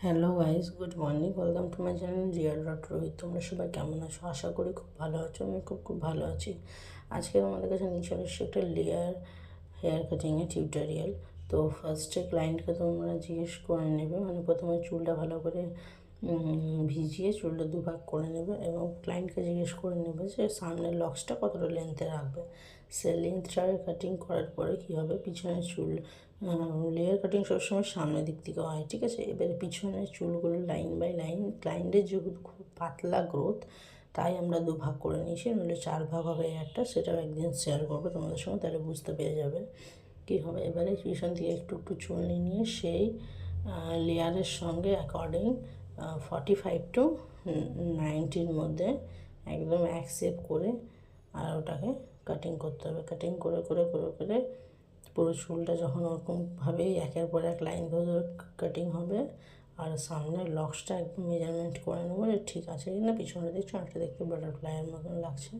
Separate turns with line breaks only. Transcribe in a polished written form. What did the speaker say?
Hello guys, good morning. Welcome to my channel জিয়া.রোহিত। তোমরা সবাই কেমন আছো? আশা করি খুব ভালো আছো। আমি খুব ভালো আছি। আজকে আমাদের কাছে নিয়ে চলে এসেছি একটা হেয়ার কাটিংয়ের টিউটোরিয়াল। তো ফার্স্টে ক্লায়েন্টকে তোমরা জিজ্ঞেস করে নেবে, মানে প্রথমে চুলটা ভালো করে ভিজিয়ে চুলটা দুভাগ করে নেবে এবং ক্লায়েন্টকে জিজ্ঞেস করে নেবে যে সামনের লক্সটা কতটা লেন্থে রাখবে। সে লেন্থটা কাটিং করার পরে কী হবে, পিছনের চুল লেয়ার কাটিং সবসময় সামনের দিক থেকে হয়, ঠিক আছে? এবারে পিছনের চুলগুলো লাইন বাই লাইন, ক্লায়েন্টের যেহেতু খুব পাতলা গ্রোথ, তাই আমরা দুভাগ করে নিয়েছি, নইলে 4 ভাগ হবে একটা। সেটাও একদিন শেয়ার করবো তোমাদের সঙ্গে, তাহলে বুঝতে পেরে যাবে কী হবে। এবারে পিছন থেকে একটু একটু চুল নিয়ে সেই লেয়ারের সঙ্গে অ্যাকর্ডিং 45 টু 90-র মধ্যে একদম এক শেপ করে আর ওটাকে কাটিং করতে হবে। কাটিং করে করে করে করে পুরো চুলটা যখন ওরকমভাবেই একের পর এক লাইন ধরে কাটিং হবে, আর সামনের লক্সটা একদম মেজারমেন্ট করে নেবো ঠিক আছে কিনা। পিছনে দেখছো অনেকটা দেখতে বাটারফ্লাইয়ের মতন লাগছে।